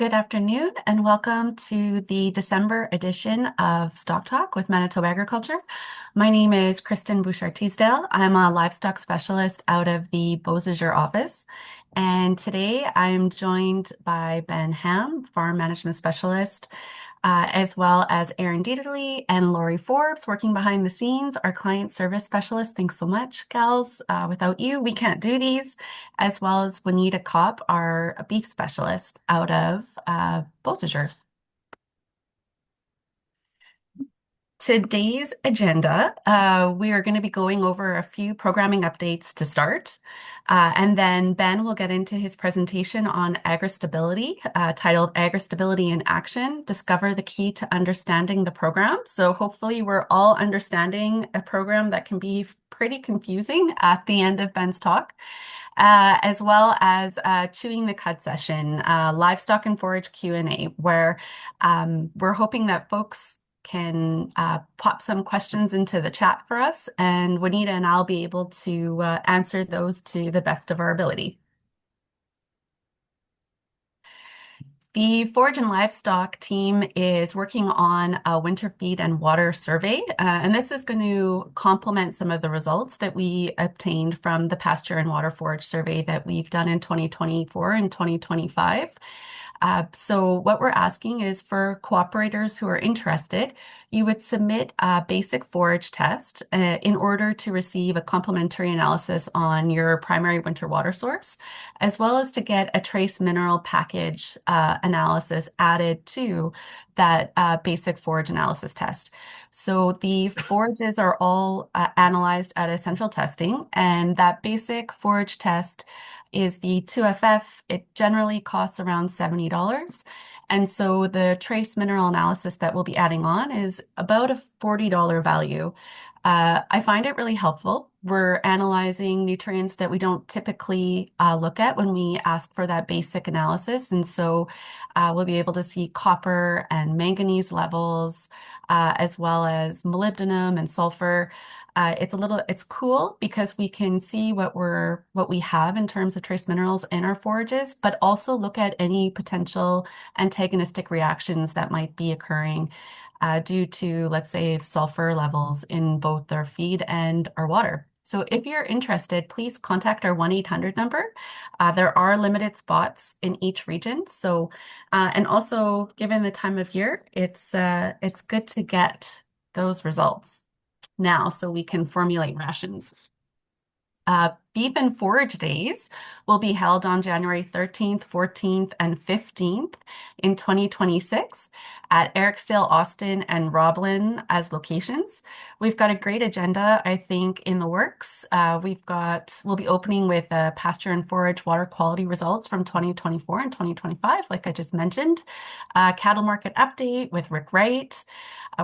Good afternoon and welcome to the December edition of Stock Talk with Manitoba Agriculture. My name is Kristen Bouchard-Teasdale. I'm a livestock specialist out of the Beausejour office. And today I'm joined by Ben Ham, farm management specialist, as well as Aaron Dieterle and Lori Forbes working behind the scenes, our client service specialist. Thanks so much, gals. Without you, we can't do these, as well as Juanita Kopp, our beef specialist out of Beausejour. Today's agenda, we are going to be going over a few programming updates to start, and then Ben will get into his presentation on AgriStability, titled AgriStability in Action, Discover the Key to Understanding the Program. So hopefully we're all understanding a program that can be pretty confusing at the end of Ben's talk. As well as Chewing the Cud session, Livestock and Forage Q&A, where we're hoping that folks can pop some questions into the chat for us, and Juanita and I'll be able to answer those to the best of our ability. The Forage and Livestock team is working on a winter feed and water survey, and this is going to complement some of the results that we obtained from the pasture and water forage survey that we've done in 2024 and 2025. So what we're asking is for cooperators who are interested, you would submit a basic forage test in order to receive a complementary analysis on your primary winter water source, as well as to get a trace mineral package analysis added to that basic forage analysis test. So the forages are all analyzed at essential testing, and that basic forage test is the 2FF. It generally costs around $70. And so the trace mineral analysis that we'll be adding on is about a $40 value. I find it really helpful. We're analyzing nutrients that we don't typically look at when we ask for that basic analysis. And so we'll be able to see copper and manganese levels, as well as molybdenum and sulfur. It's cool because we can see what we have in terms of trace minerals in our forages, but also look at any potential antagonistic reactions that might be occurring due to, let's say, sulfur levels in both our feed and our water. So if you're interested, please contact our 1-800 number. There are limited spots in each region. So, and also given the time of year, it's good to get those results now so we can formulate rations. Beef and Forage Days will be held on January 13th, 14th, and 15th in 2026 at Ericsdale, Austin, and Roblin as locations. We've got a great agenda, I think, in the works. We'll be opening with pasture and forage water quality results from 2024 and 2025, like I just mentioned. Cattle market update with Rick Wright.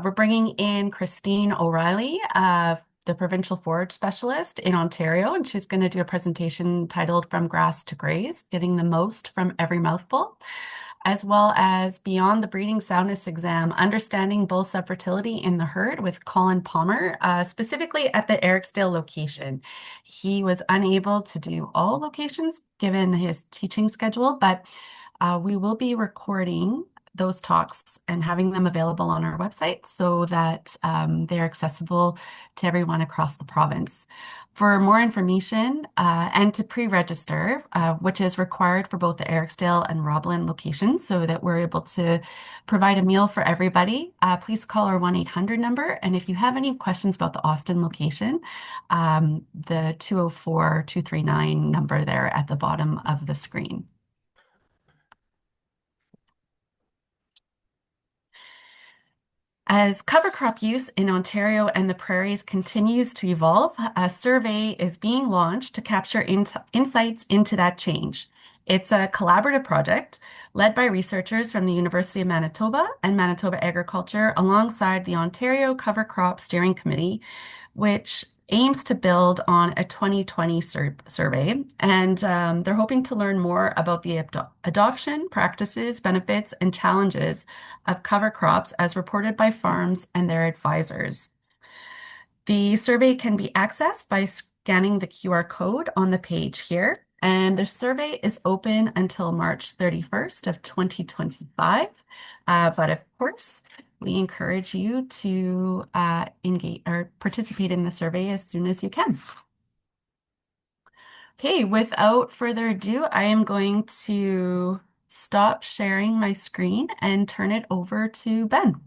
We're bringing in Christine O'Reilly, the provincial forage specialist in Ontario, and she's going to do a presentation titled From Grass to Graze, Getting the Most from Every Mouthful, as well as Beyond the Breeding Soundness Exam, Understanding Bull Subfertility in the Herd with Colin Palmer, specifically at the Ericsdale location. He was unable to do all locations given his teaching schedule, but we will be recording those talks and having them available on our website so that they're accessible to everyone across the province. For more information and to pre-register, which is required for both the Ericsdale and Roblin locations so that we're able to provide a meal for everybody, please call our 1-800 number. And if you have any questions about the Austin location, the 204-239 number there at the bottom of the screen. As cover crop use in Ontario and the prairies continues to evolve, a survey is being launched to capture insights into that change. It's a collaborative project led by researchers from the University of Manitoba and Manitoba Agriculture alongside the Ontario Cover Crop Steering Committee, which aims to build on a 2020 survey. And they're hoping to learn more about the adoption, practices, benefits, and challenges of cover crops as reported by farms and their advisors. The survey can be accessed by scanning the QR code on the page here. And the survey is open until March 31st of 2025. But of course, we encourage you to engage or participate in the survey as soon as you can. Okay, without further ado, I am going to stop sharing my screen and turn it over to Ben.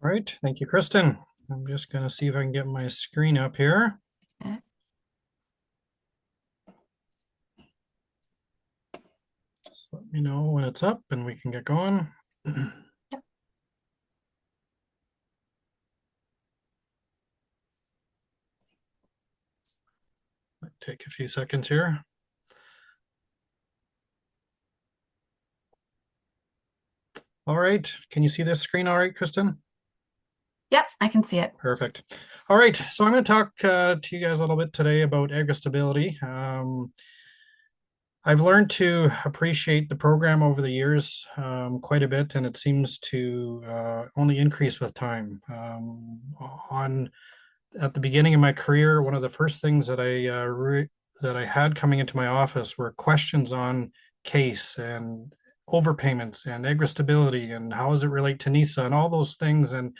All right, thank you, Kristen. I'm just going to see if I can get my screen up here. Yeah. Just let me know when it's up and we can get going. Might take a few seconds here. All right, can you see this screen all right, Kristen? Yep, I can see it. Perfect. All right, so I'm going to talk to you guys a little bit today about AgriStability. I've learned to appreciate the program over the years quite a bit, and it seems to only increase with time. At the beginning of my career, one of the first things that I had coming into my office were questions on case and overpayments and AgriStability and how does it relate to NISA and all those things. And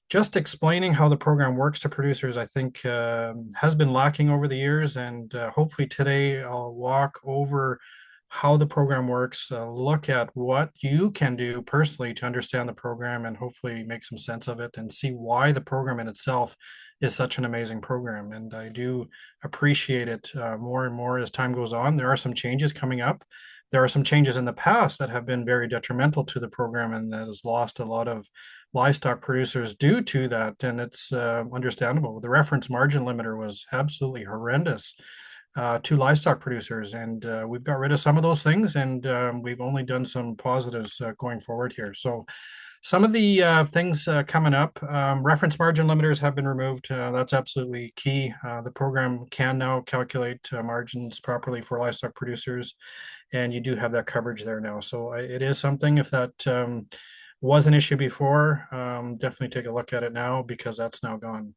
just explaining how the program works to producers, I think, has been lacking over the years. And hopefully today I'll walk over how the program works, look at what you can do personally to understand the program and hopefully make some sense of it and see why the program in itself is such an amazing program. And I do appreciate it more and more as time goes on. There are some changes coming up. There are some changes in the past that have been very detrimental to the program and that has lost a lot of livestock producers due to that. And it's understandable. The reference margin limiter was absolutely horrendous to livestock producers. And we've got rid of some of those things and we've only done some positives going forward here. So some of the things coming up, reference margin limiters have been removed. That's absolutely key. The program can now calculate margins properly for livestock producers, and you do have that coverage there now. So it is something, if that was an issue before, definitely take a look at it now because that's now gone.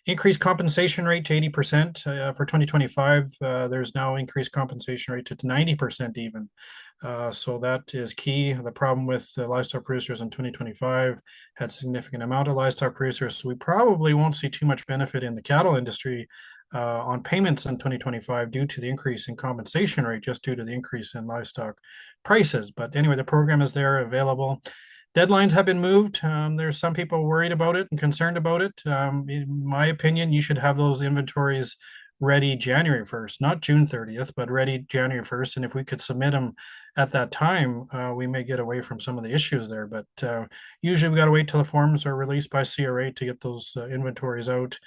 Increased compensation rate to 80% for 2025. There's now increased compensation rate to 90% even. So that is key. The problem with livestock producers in 2025 had significant amount of livestock producers. So we probably won't see too much benefit in the cattle industry on payments in 2025 due to the increase in compensation rate, just due to the increase in livestock prices. But anyway, the program is there available. Deadlines have been moved. There's some people worried about it and concerned about it. In my opinion, you should have those inventories ready January 1st, not June 30th, but ready January 1st. And if we could submit them at that time, we may get away from some of the issues there. But usually we got to wait till the forms are released by CRA to get those inventories out.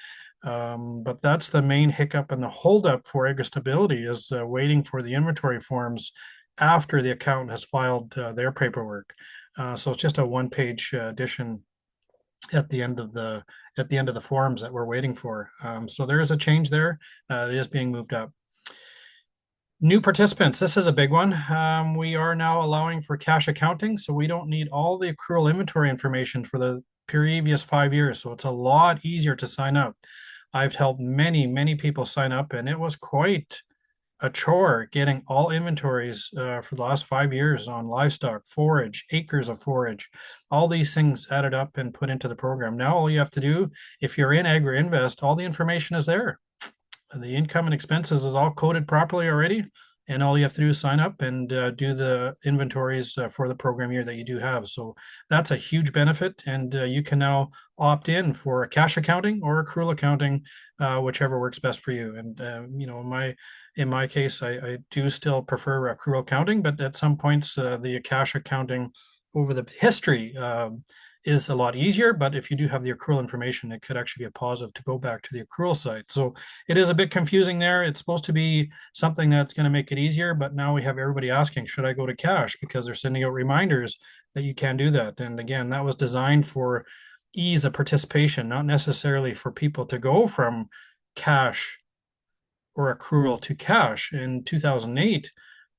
But that's the main hiccup and the holdup for AgriStability is waiting for the inventory forms after the accountant has filed their paperwork. So it's just a one-page addition at the end of the forms that we're waiting for. So there is a change there. It is being moved up. New participants. This is a big one. We are now allowing for cash accounting, so we don't need all the accrual inventory information for the previous 5 years. So it's a lot easier to sign up. I've helped many people sign up, and it was quite a chore getting all inventories for the last 5 years on livestock, forage, acres of forage, all these things added up and put into the program. Now all you have to do, if you're in AgriInvest, all the information is there. The income and expenses is all coded properly already. And all you have to do is sign up and do the inventories for the program year that you do have. So that's a huge benefit. And you can now opt in for a cash accounting or accrual accounting, whichever works best for you. And, in my case, I do still prefer accrual accounting, but at some points, the cash accounting over the history is a lot easier. But if you do have the accrual information, it could actually be a positive to go back to the accrual side. So it is a bit confusing there. It's supposed to be something that's going to make it easier, but now we have everybody asking, should I go to cash? Because they're sending out reminders that you can do that. And again, that was designed for ease of participation, not necessarily for people to go from cash or accrual to cash. In 2008,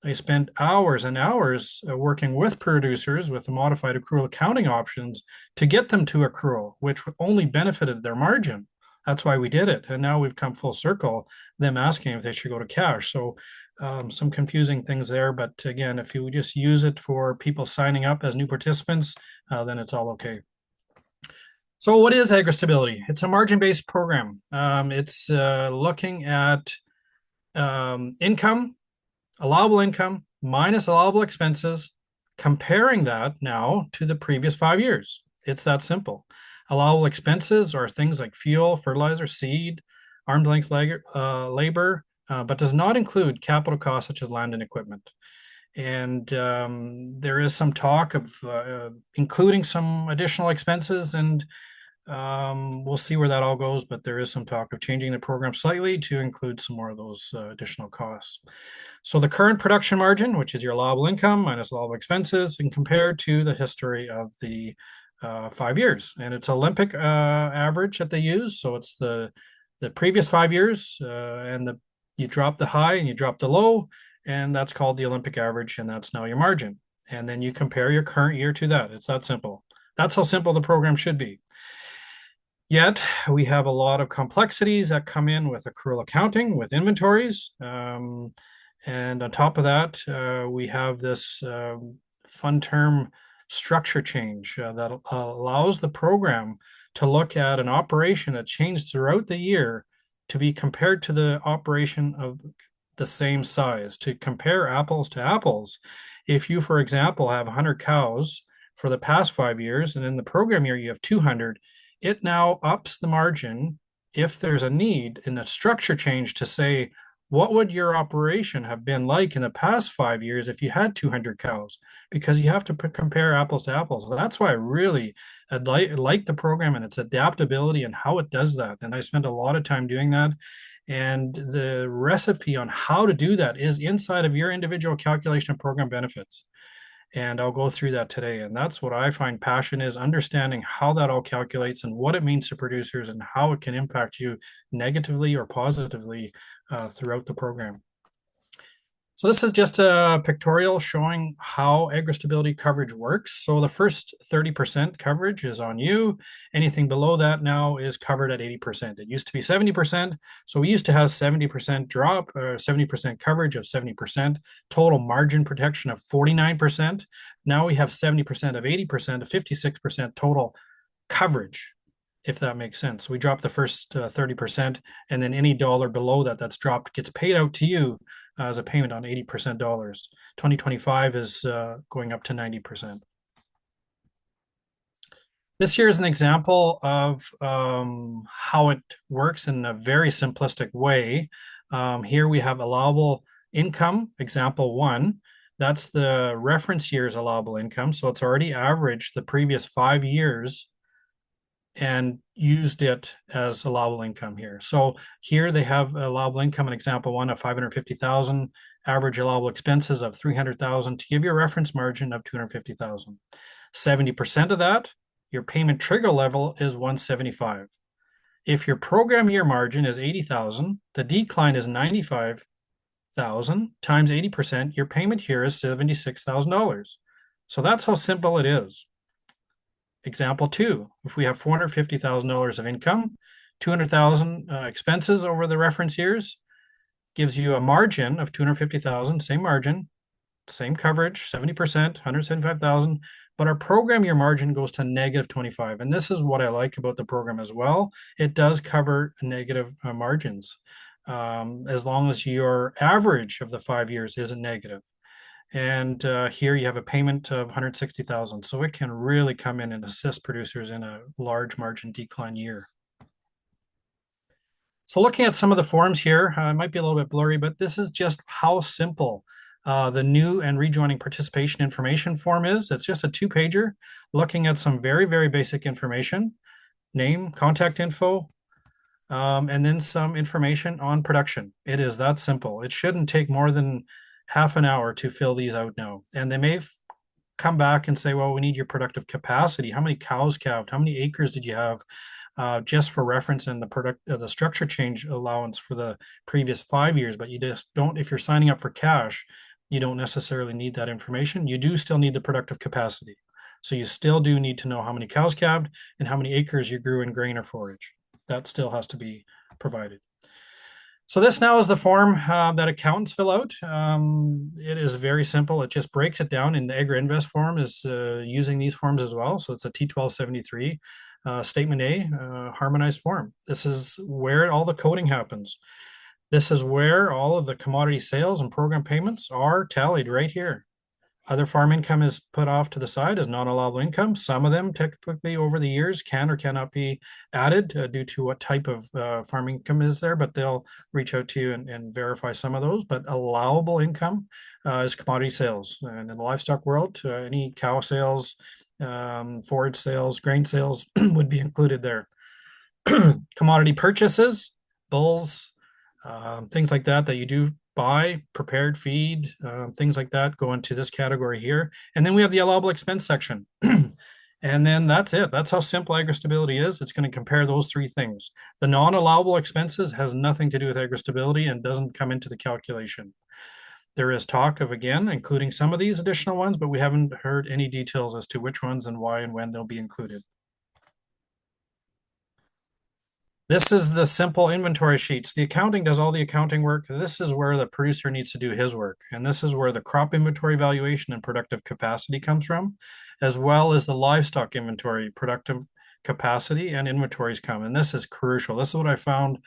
I spent hours and hours working with producers with the modified accrual accounting options to get them to accrual, which only benefited their margin. That's why we did it. And now we've come full circle, them asking if they should go to cash. So some confusing things there. But again, if you just use it for people signing up as new participants, then it's all okay. So what is AgriStability? It's a margin-based program. It's looking at income, allowable income minus allowable expenses, comparing that now to the previous 5 years. It's that simple. Allowable expenses are things like fuel, fertilizer, seed, arm's length labor, but does not include capital costs such as land and equipment. And there is some talk of including some additional expenses, and we'll see where that all goes, but there is some talk of changing the program slightly to include some more of those additional costs. So the current production margin, which is your allowable income minus allowable expenses, and compared to the history of the 5 years. And it's Olympic average that they use. So it's the previous 5 years, and you drop the high and you drop the low, and that's called the Olympic average, and that's now your margin. And then you compare your current year to that. It's that simple. That's how simple the program should be. Yet we have a lot of complexities that come in with accrual accounting, with inventories. And on top of that, we have this fun term structure change that allows the program to look at an operation that changed throughout the year to be compared to the operation of the same size, to compare apples to apples. If you, for example, have 100 cows for the past 5 years, and in the program year you have 200, it now ups the margin if there's a need in a structure change to say, what would your operation have been like in the past 5 years if you had 200 cows? Because you have to compare apples to apples. That's why I really like the program and its adaptability and how it does that. And I spent a lot of time doing that. And the recipe on how to do that is inside of your individual calculation of program benefits. And I'll go through that today. And that's what I find passion is understanding how that all calculates and what it means to producers and how it can impact you negatively or positively throughout the program. So this is just a pictorial showing how AgriStability coverage works. So the first 30% coverage is on you. Anything below that now is covered at 80%. It used to be 70%. So we used to have 70% drop, or 70% coverage of 70%, total margin protection of 49%. Now we have 70% of 80% of 56% total coverage, if that makes sense. We drop the first 30%, and then any dollar below that that's dropped gets paid out to you as a payment on 80% dollars. 2025 is going up to 90%. This here is an example of how it works in a very simplistic way. Here we have allowable income, example one. That's the reference year's allowable income. So it's already averaged the previous 5 years and used it as allowable income here. So here they have allowable income in example one of 550,000, average allowable expenses of 300,000 to give you a reference margin of 250,000. 70% of that, your payment trigger level is 175. If your program year margin is 80,000, the decline is 95,000 times 80%, your payment here is $76,000. So that's how simple it is. Example two, if we have $450,000 of income, 200,000 expenses over the reference years, gives you a margin of 250,000, same margin, same coverage, 70%, 175,000, but our program year margin goes to negative 25. And this is what I like about the program as well. It does cover negative margins, as long as your average of the 5 years isn't negative. And here you have a payment of 160,000. So it can really come in and assist producers in a large margin decline year. So looking at some of the forms here, it might be a little bit blurry, but this is just how simple the new and rejoining participation information form is. It's just a 2-pager looking at some very, very basic information, name, contact info, and then some information on production. It is that simple. It shouldn't take more than half an hour to fill these out now. And they may come back and say, well, we need your productive capacity. How many cows calved? How many acres did you have? Just for reference in the structure change allowance for the previous 5 years, but you just don't, if you're signing up for cash, you don't necessarily need that information. You do still need the productive capacity. So you still do need to know how many cows calved and how many acres you grew in grain or forage. That still has to be provided. So this now is the form that accountants fill out. It is very simple. It just breaks it down, and the AgriInvest form is using these forms as well. So it's a T1273 Statement A harmonized form. This is where all the coding happens. This is where all of the commodity sales and program payments are tallied right here. Other farm income is put off to the side as non-allowable income. Some of them typically over the years can or cannot be added due to what type of farm income is there, but they'll reach out to you and verify some of those. But allowable income is commodity sales. And in the livestock world, any cow sales, forage sales, grain sales would be included there. Commodity purchases, bulls, things like that that you do buy, prepared feed, things like that go into this category here. And then we have the allowable expense section. And then that's it. That's how simple AgriStability is. It's going to compare those three things. The non-allowable expenses has nothing to do with AgriStability and doesn't come into the calculation. There is talk of, again, including some of these additional ones, but we haven't heard any details as to which ones and why and when they'll be included. This is the simple inventory sheets. The accounting does all the accounting work. This is where the producer needs to do his work. And this is where the crop inventory valuation and productive capacity comes from, as well as the livestock inventory, productive capacity and inventories come. And this is crucial. This is what I found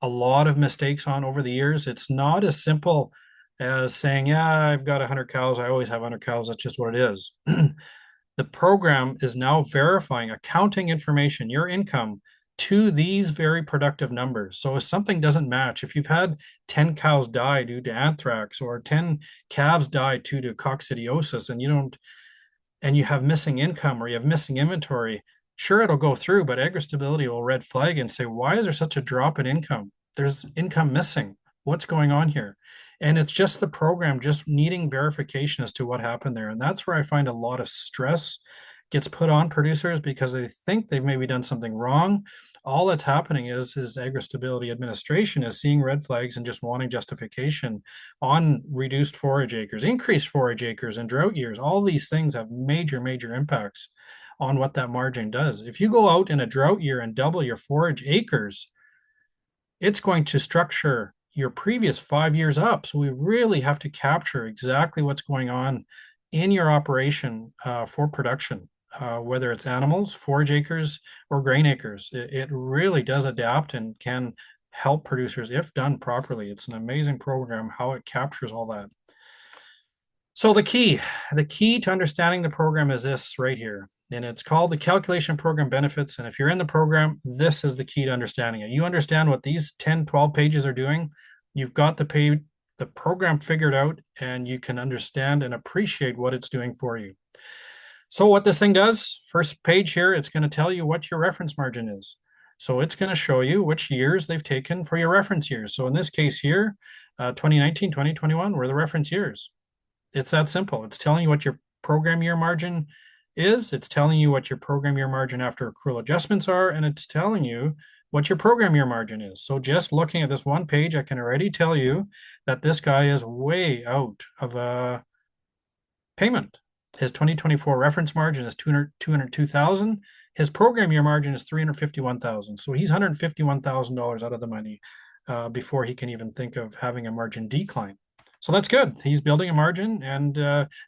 a lot of mistakes on over the years. It's not as simple as saying, yeah, I've got 100 cows. I always have 100 cows. That's just what it is. The program is now verifying accounting information, your income, to these very productive numbers. So if something doesn't match, if you've had 10 cows die due to anthrax or 10 calves die due to coccidiosis and you have missing income or you have missing inventory, sure, it'll go through, but AgriStability will red flag and say, why is there such a drop in income? There's income missing. What's going on here? And it's just the program just needing verification as to what happened there. And that's where I find a lot of stress gets put on producers because they think they've maybe done something wrong. All that's happening is AgriStability administration is seeing red flags and just wanting justification on reduced forage acres, increased forage acres in drought years. All these things have major, major impacts on what that margin does. If you go out in a drought year and double your forage acres, it's going to structure your previous 5 years up. So we really have to capture exactly what's going on in your operation for production, whether it's animals, forage acres, or grain acres. It really does adapt and can help producers if done properly. It's an amazing program, how it captures all that. So the key to understanding the program is this right here. And it's called the calculation program benefits. And if you're in the program, this is the key to understanding it. You understand what these 10, 12 pages are doing. You've got the program figured out, and you can understand and appreciate what it's doing for you. So what this thing does, first page here, it's going to tell you what your reference margin is. So it's going to show you which years they've taken for your reference years. So in this case here, 2019, 2021 were the reference years. It's that simple. It's telling you what your program year margin is. It's telling you what your program year margin after accrual adjustments are, and it's telling you what your program year margin is. So just looking at this one page, I can already tell you that this guy is way out of a payment. His 2024 reference margin is 202,000. His program year margin is 351,000. So he's $151,000 out of the money before he can even think of having a margin decline. So that's good. He's building a margin. And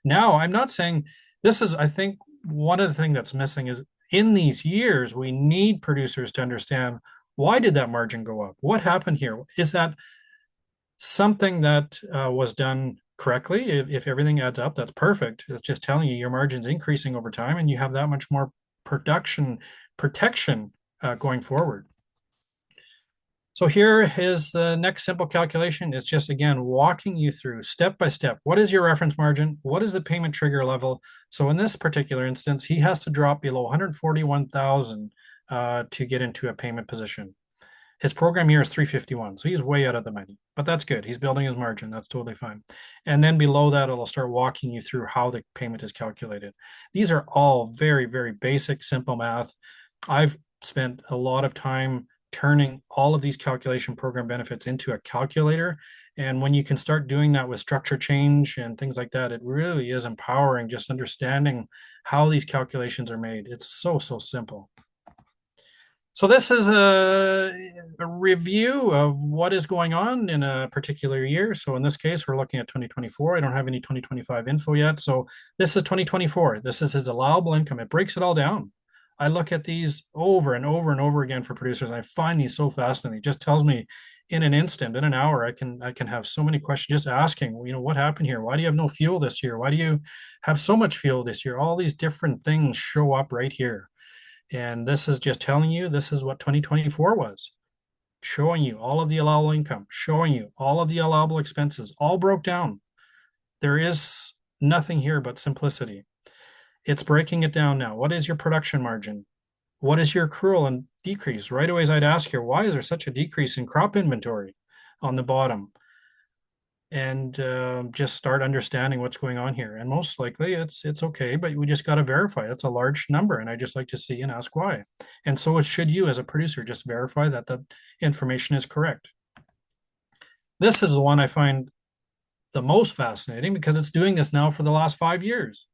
now I'm not saying this is, I think one of the things that's missing is in these years, we need producers to understand, why did that margin go up? What happened here? Is that something that was done correctly? If everything adds up, that's perfect. It's just telling you your margin's increasing over time and you have that much more production protection going forward. So here is the next simple calculation. It's just, again, walking you through step by step. What is your reference margin? What is the payment trigger level? So in this particular instance, he has to drop below 141,000 to get into a payment position. His program year is 351, so he's way out of the money, but that's good. He's building his margin. That's totally fine. And then below that, it'll start walking you through how the payment is calculated. These are all very, very basic, simple math. I've spent a lot of time turning all of these calculation program benefits into a calculator. And when you can start doing that with structure change and things like that, it really is empowering just understanding how these calculations are made. It's so, so simple. So this is a review of what is going on in a particular year. So in this case, we're looking at 2024. I don't have any 2025 info yet. So this is 2024. This is his allowable income. It breaks it all down. I look at these over and over and over again for producers. And I find these so fascinating. It just tells me in an instant, in an hour, I can have so many questions just asking, what happened here? Why do you have no fuel this year? Why do you have so much fuel this year? All these different things show up right here. And this is just telling you this is what 2024 was, showing you all of the allowable income, showing you all of the allowable expenses, all broke down. There is nothing here but simplicity. It's breaking it down now. What is your production margin? What is your accrual and decrease? Right away, I'd ask here, why is there such a decrease in crop inventory on the bottom? And just start understanding what's going on here. And most likely it's okay, but we just got to verify. That's a large number, and I just like to see and ask why. And so it should you as a producer just verify that the information is correct. This is the one I find the most fascinating because it's doing this now for the last 5 years.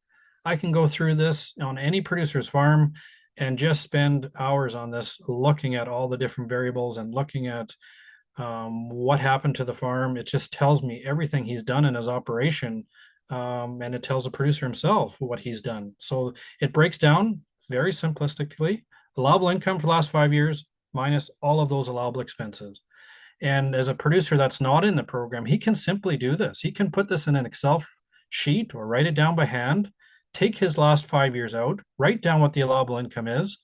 I can go through this on any producer's farm and just spend hours on this, looking at all the different variables and looking at what happened to the farm. It just tells me everything he's done in his operation, and it tells the producer himself what he's done. So it breaks down very simplistically allowable income for the last 5 years minus all of those allowable expenses. And as a producer that's not in the program, he can simply do this. He can put this in an Excel sheet or write it down by hand, take his last 5 years out, write down what the allowable income is,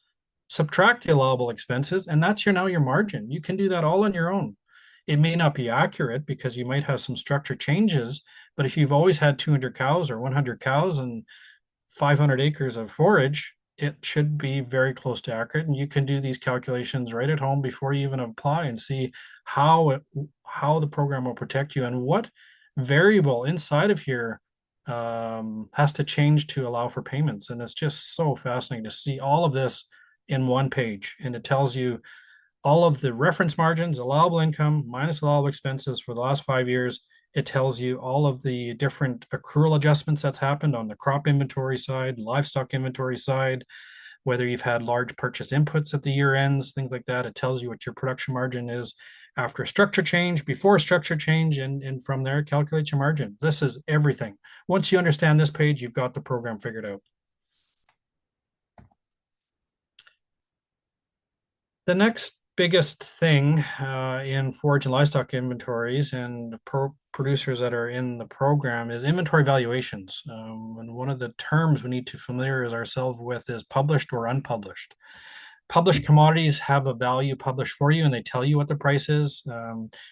subtract the allowable expenses, and that's your margin. You can do that all on your own. It may not be accurate because you might have some structure changes, but if you've always had 200 cows or 100 cows and 500 acres of forage, it should be very close to accurate. And you can do these calculations right at home before you even apply and see how the program will protect you and what variable inside of here has to change to allow for payments. And it's just so fascinating to see all of this in one page. And it tells you all of the reference margins, allowable income minus allowable expenses for the last 5 years. It tells you all of the different accrual adjustments that's happened on the crop inventory side, livestock inventory side, whether you've had large purchase inputs at the year ends, things like that. It tells you what your production margin is after a structure change, before a structure change, and from there, calculate your margin. This is everything. Once you understand this page, you've got the program figured out. The next biggest thing in forage and livestock inventories and producers that are in the program is inventory valuations. And one of the terms we need to familiarize ourselves with is published or unpublished. Published commodities have a value published for you and they tell you what the price is.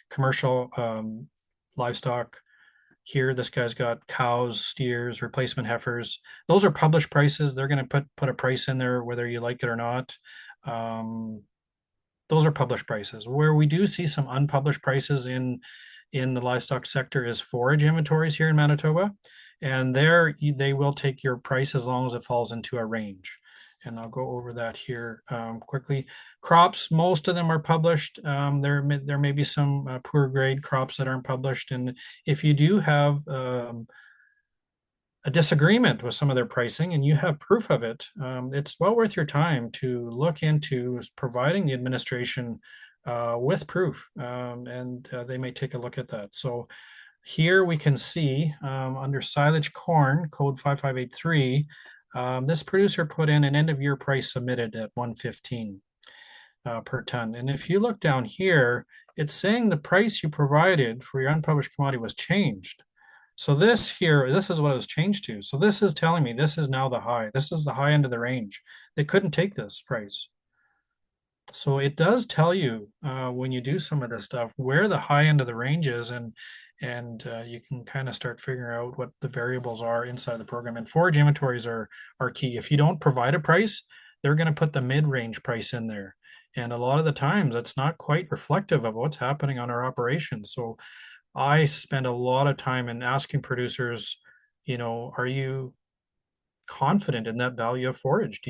Commercial livestock, here this guy's got cows, steers, replacement heifers. Those are published prices. They're going to put a price in there whether you like it or not. Those are published prices. Where we do see some unpublished prices in the livestock sector is forage inventories here in Manitoba. And there they will take your price as long as it falls into a range. And I'll go over that here quickly. Crops, most of them are published. There may be some poor grade crops that aren't published. And if you do have a disagreement with some of their pricing and you have proof of it, it's well worth your time to look into providing the administration with proof, and they may take a look at that. So here we can see under silage corn, code 5583, this producer put in an end of year price submitted at 115 per ton. And if you look down here, it's saying the price you provided for your unpublished commodity was changed. So this here, this is what it was changed to. So this is telling me this is now the high. This is the high end of the range. They couldn't take this price. So it does tell you when you do some of this stuff where the high end of the range is, and you can kind of start figuring out what the variables are inside the program. And forage inventories are key. If you don't provide a price, they're going to put the mid-range price in there. And a lot of the times that's not quite reflective of what's happening on our operations. So I spend a lot of time in asking producers, are you confident in that value of forage?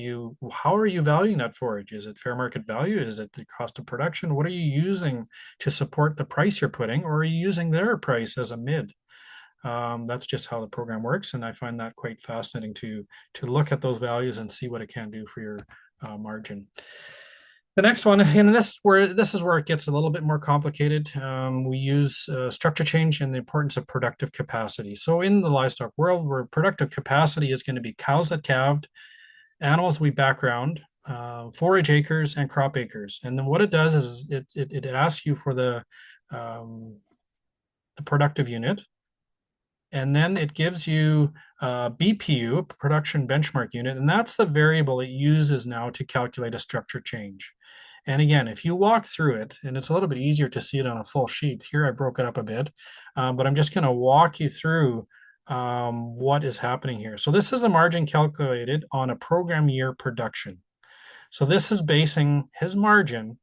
How are you valuing that forage? Is it fair market value? Is it the cost of production? What are you using to support the price you're putting, or are you using their price as a mid? That's just how the program works, and I find that quite fascinating to look at those values and see what it can do for your margin. The next one, and this is where it gets a little bit more complicated. We use structure change and the importance of productive capacity. So in the livestock world, where productive capacity is going to be cows that calved, animals we background, forage acres, and crop acres. And then what it does is it asks you for um, the productive unit, and then it gives you BPU, production benchmark unit, and that's the variable it uses now to calculate a structure change. And again, if you walk through it, and it's a little bit easier to see it on a full sheet, here I broke it up a bit, but I'm just going to walk you through what is happening here. So this is the margin calculated on a program year production. So this is basing his margin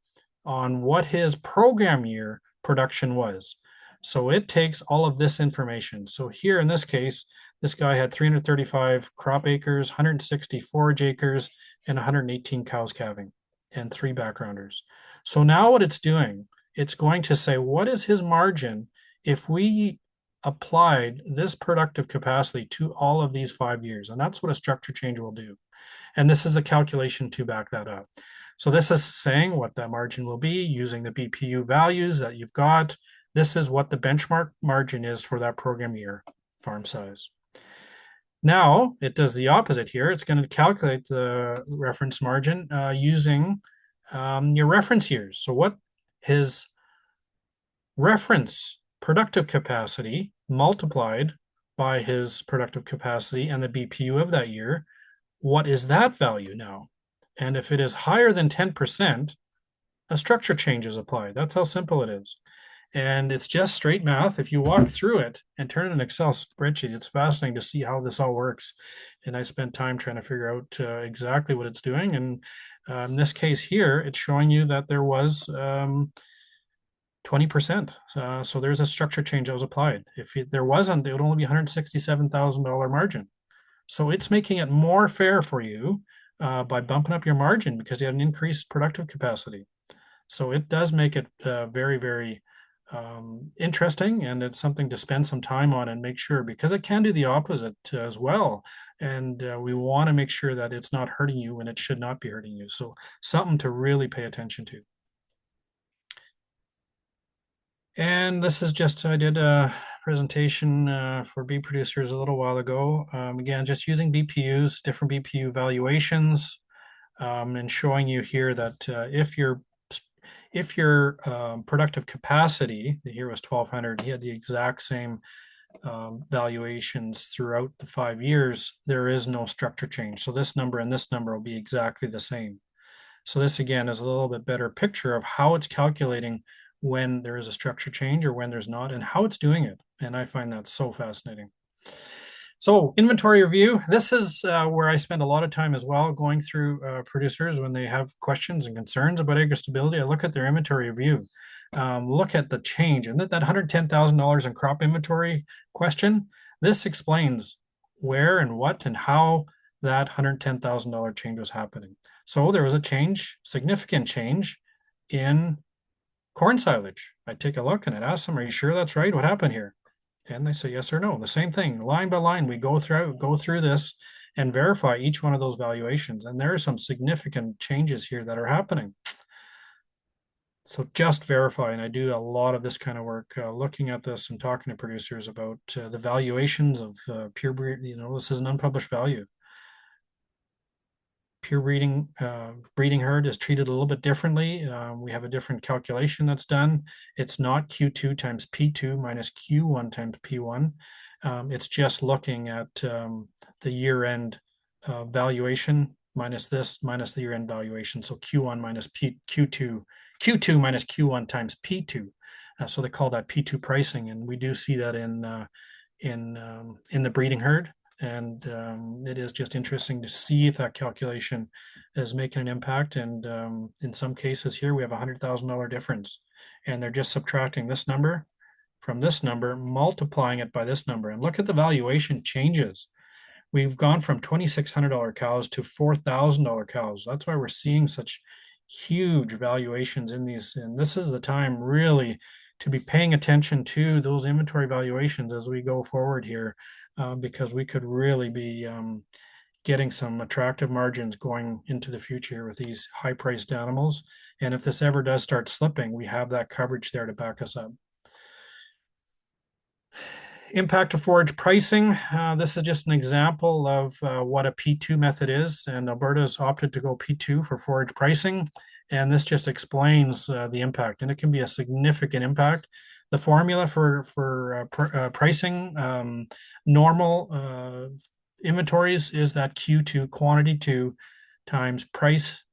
on what his program year production was. So it takes all of this information. So here in this case, this guy had 335 crop acres, 160 forage acres, and 118 cows calving, and 3 backgrounders. So now what it's doing, it's going to say, what is his margin if we applied this productive capacity to all of these 5 years? And that's what a structure change will do. And this is a calculation to back that up. So this is saying what that margin will be using the BPU values that you've got. This is what the benchmark margin is for that program year farm size. Now it does the opposite here. It's going to calculate the reference margin using your reference years. So what his reference productive capacity multiplied by his productive capacity and the BPU of that year, what is that value now? And if it is higher than 10%, a structure change is applied. That's how simple it is. And it's just straight math. If you walk through it and turn it in an Excel spreadsheet, it's fascinating to see how this all works. And I spent time trying to figure out exactly what it's doing. And in this case here, it's showing you that there was 20%. So there's a structure change that was applied. If there wasn't, it would only be $167,000 margin. So it's making it more fair for you by bumping up your margin because you had an increased productive capacity. So it does make it very, very interesting, and it's something to spend some time on and make sure because it can do the opposite as well. And we want to make sure that it's not hurting you when it should not be hurting you. So something to really pay attention to. And this is just, I did a presentation for beef producers a little while ago. Again, just using BPUs, different BPU valuations, and showing you here that if your productive capacity, here was 1,200, he had the exact same valuations throughout the 5 years, there is no structure change. So this number and this number will be exactly the same. So this again is a little bit better picture of how it's calculating when there is a structure change or when there's not and how it's doing it. And I find that so fascinating. So inventory review, this is where I spend a lot of time as well going through producers when they have questions and concerns about AgriStability. I look at their inventory review, look at the change and that $110,000 in crop inventory question. This explains where and what and how that $110,000 change was happening. So there was a change, significant change in corn silage. I'd take a look and I'd ask them, are you sure that's right? What happened here? And they say yes or no. The same thing, line by line, we go through this and verify each one of those valuations. And there are some significant changes here that are happening. So just verify, and I do a lot of this kind of work, looking at this and talking to producers about the valuations of pure breed. This is an unpublished value. Pure breeding herd is treated a little bit differently. We have a different calculation that's done. It's not Q2 times P2 minus Q1 times P1. It's just looking at the year-end valuation minus this minus the year-end valuation. So Q1 minus Q2 minus Q1 times P2. So they call that P2 pricing, and we do see that in the breeding herd. And it is just interesting to see if that calculation is making an impact. And in some cases here, we have $100,000 difference. And they're just subtracting this number from this number, multiplying it by this number. And look at the valuation changes. We've gone from $2,600 cows to $4,000 cows. That's why we're seeing such huge valuations in these. And this is the time really to be paying attention to those inventory valuations as we go forward here, because we could really be getting some attractive margins going into the future with these high priced animals. And if this ever does start slipping, we have that coverage there to back us up. Impact of forage pricing. This is just an example of what a P2 method is, and Alberta's opted to go P2 for forage pricing. And this just explains the impact, and it can be a significant impact. The formula for pricing normal inventories is that Q2 quantity 2 times price,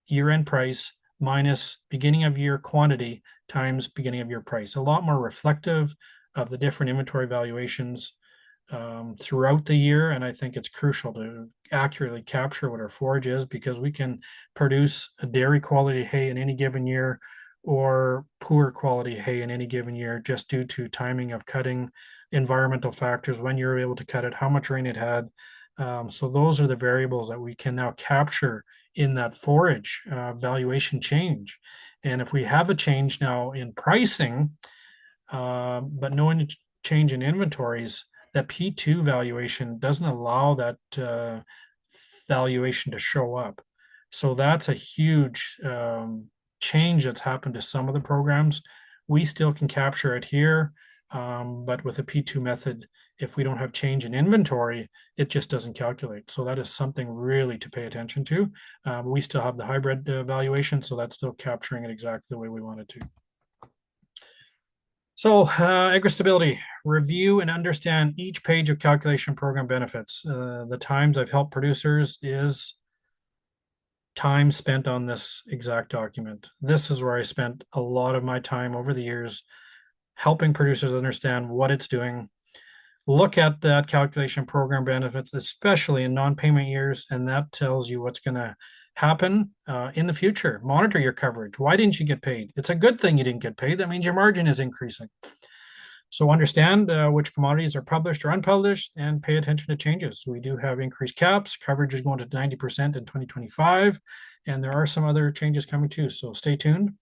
year-end price, minus beginning of year quantity times beginning of year price. A lot more reflective of the different inventory valuations throughout the year. And I think it's crucial to accurately capture what our forage is, because we can produce a dairy quality hay in any given year or poor quality hay in any given year just due to timing of cutting, environmental factors, when you're able to cut it, how much rain it had. So those are the variables that we can now capture in that forage valuation change. And if we have a change now in pricing, but no change in inventories, that P2 valuation doesn't allow that valuation to show up. So that's a huge change that's happened to some of the programs. We still can capture it here, but with a P2 method, if we don't have change in inventory, it just doesn't calculate. So that is something really to pay attention to. We still have the hybrid valuation, so that's still capturing it exactly the way we want it to. So, AgriStability, review and understand each page of calculation program benefits. The times I've helped producers is time spent on this exact document. This is where I spent a lot of my time over the years helping producers understand what it's doing. Look at that calculation program benefits, especially in non-payment years, and that tells you what's going to happen in the future. Monitor your coverage. Why didn't you get paid? It's a good thing you didn't get paid. That means your margin is increasing. So understand which commodities are published or unpublished, and pay attention to changes. So we do have increased caps. Coverage is going to 90% in 2025, and there are some other changes coming too. So stay tuned.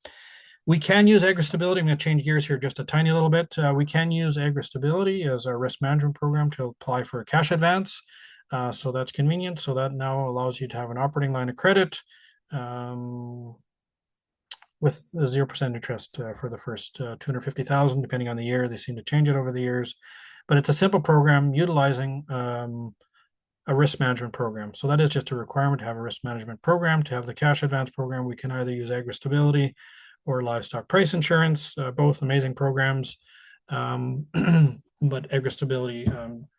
We can use AgriStability. I'm going to change gears here just a tiny little bit. We can use AgriStability as our risk management program to apply for a cash advance. So that's convenient. So that now allows you to have an operating line of credit with 0% interest for the first 250,000, depending on the year. They seem to change it over the years, but it's a simple program utilizing a risk management program. So that is just a requirement to have a risk management program. To have the cash advance program, we can either use AgriStability or livestock price insurance, both amazing programs. But AgriStability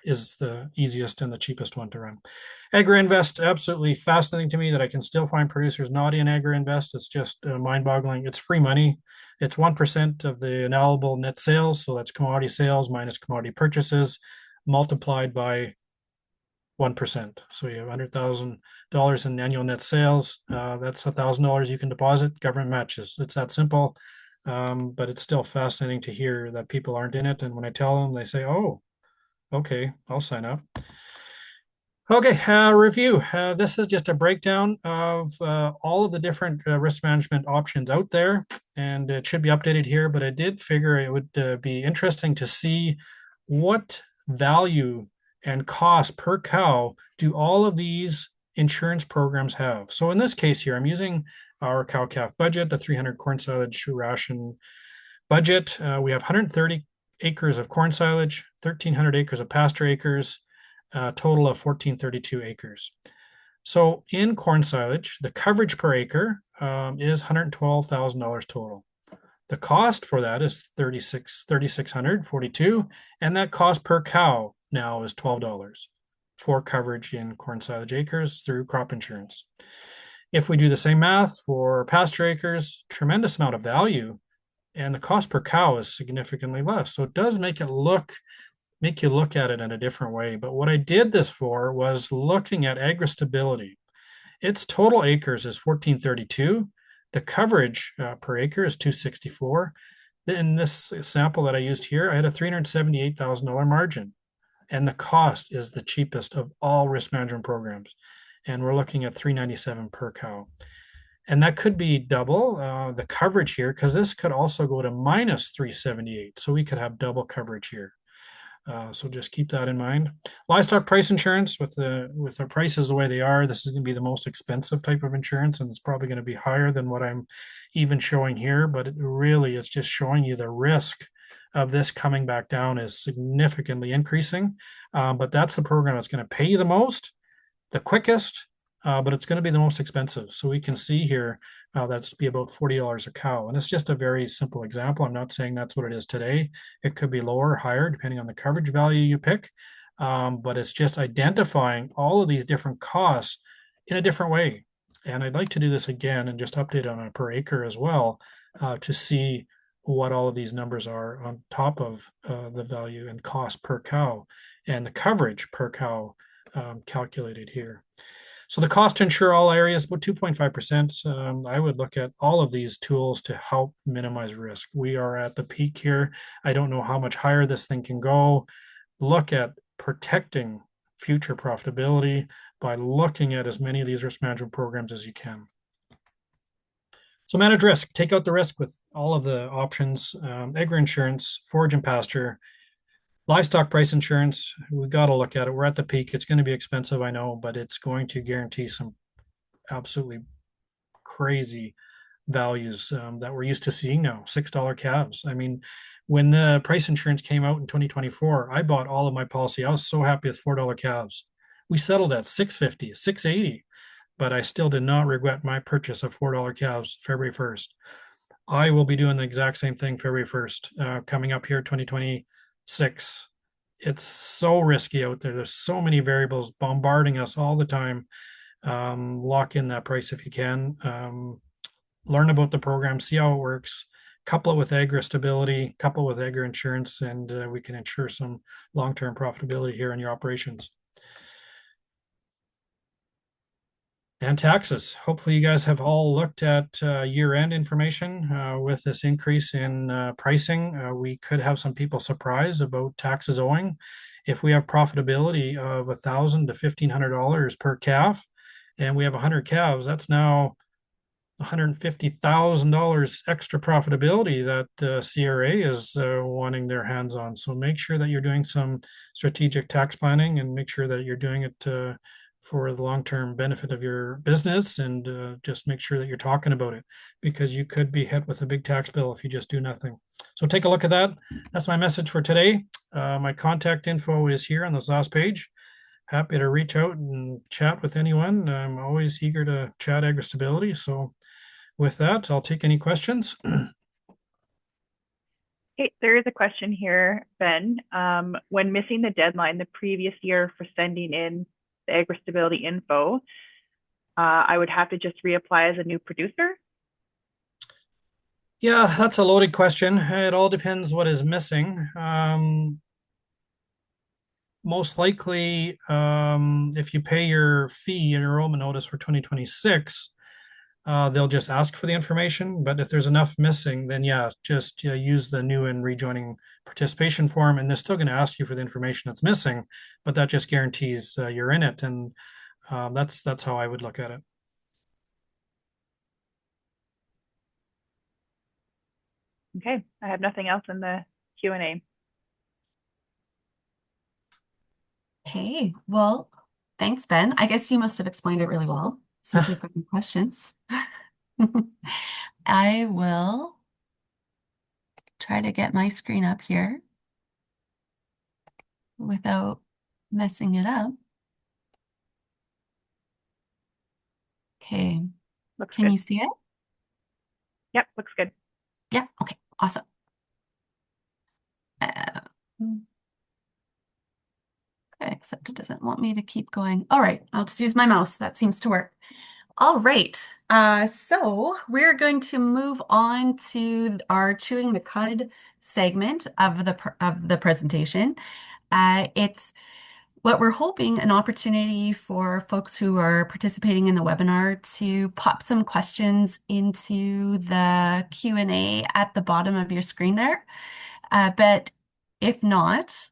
is the easiest and the cheapest one to run. AgriInvest, absolutely fascinating to me that I can still find producers not in AgriInvest. It's just mind-boggling. It's free money. It's 1% of the allowable net sales. So that's commodity sales minus commodity purchases multiplied by 1%. So you have $100,000 in annual net sales. That's $1,000 you can deposit. Government matches. It's that simple. But it's still fascinating to hear that people aren't in it. And when I tell them, they say, "Oh, okay, I'll sign up." Okay, review. This is just a breakdown of all of the different risk management options out there, and it should be updated here. But I did figure it would be interesting to see what value and cost per cow do all of these insurance programs have. So in this case here, I'm using our cow-calf budget, the 300 corn silage ration budget. We have 130 acres of corn silage, 1,300 acres of pasture acres, a total of 1,432 acres. So in corn silage, the coverage per acre is $112,000 total. The cost for that is $3,642, and that cost per cow now is $12 for coverage in corn silage acres through crop insurance. If we do the same math for pasture acres, tremendous amount of value, and the cost per cow is significantly less. So it does make you look at it in a different way. But what I did this for was looking at AgriStability. Its total acres is 1,432. The coverage per acre is 264. In this sample that I used here, I had a $378,000 margin, and the cost is the cheapest of all risk management programs. And we're looking at $397 per cow. And that could be double the coverage here, because this could also go to minus 378. So we could have double coverage here. So just keep that in mind. Livestock price insurance with our prices the way they are, this is going to be the most expensive type of insurance, and it's probably going to be higher than what I'm even showing here. But it really is just showing you the risk of this coming back down is significantly increasing. But that's the program that's going to pay you the most, the quickest, but it's going to be the most expensive. So we can see here that's be about $40 a cow. And it's just a very simple example. I'm not saying that's what it is today. It could be lower or higher depending on the coverage value you pick. But it's just identifying all of these different costs in a different way. And I'd like to do this again and just update on a per acre as well to see what all of these numbers are on top of the value and cost per cow and the coverage per cow calculated here. So the cost to insure all areas about 2.5%. I would look at all of these tools to help minimize risk. We are at the peak here. I don't know how much higher this thing can go. Look at protecting future profitability by looking at as many of these risk management programs as you can. So manage risk, take out the risk with all of the options, agri insurance, forage and pasture, livestock price insurance. We got to look at it. We're at the peak. It's going to be expensive, I know, but it's going to guarantee some absolutely crazy values that we're used to seeing now. $6 calves. I mean, when the price insurance came out in 2024, I bought all of my policy. I was so happy with $4 calves. We settled at 650, 680, but I still did not regret my purchase of $4 calves February 1st. I will be doing the exact same thing February 1st, coming up here 2026. It's so risky out there. There's so many variables bombarding us all the time. Lock in that price if you can. Learn about the program, see how it works, couple it with AgriStability, couple with agri insurance, and we can ensure some long-term profitability here in your operations. And taxes. Hopefully, you guys have all looked at year-end information. With this increase in pricing, we could have some people surprised about taxes owing. If we have profitability of $1,000 to $1,500 per calf, and we have 100 calves, that's now $150,000 extra profitability that CRA is wanting their hands on. So make sure that you're doing some strategic tax planning and make sure that you're doing it for the long-term benefit of your business, and just make sure that you're talking about it, because you could be hit with a big tax bill if you just do nothing. So take a look at that. That's my message for today. My contact info is here on this last page. Happy to reach out and chat with anyone. I'm always eager to chat AgriStability. So with that, I'll take any questions. Hey, there is a question here, Ben. When missing the deadline the previous year for sending in the AgriStability info, I would have to just reapply as a new producer? Yeah, that's a loaded question. It all depends what is missing. Most likely, if you pay your fee and enrollment notice for 2026, they'll just ask for the information. But if there's enough missing, then yeah, just use the new and rejoining participation form, and they're still going to ask you for the information that's missing, but that just guarantees you're in it, and that's how I would look at it. Okay, I have nothing else in the Q&A. Hey, well, thanks, Ben. I guess you must have explained it really well since we've got some questions. I will try to get my screen up here without messing it up. Okay, Looks can good. you see it? Yep, looks good. Yeah, okay, awesome. Uh, okay, except it doesn't want me to keep going. All right, I'll just use my mouse. That seems to work. All right, so we're going to move on to our Chewing the Cud segment of the presentation. It's what we're hoping an opportunity for folks who are participating in the webinar to pop some questions into the Q&A at the bottom of your screen there. But if not,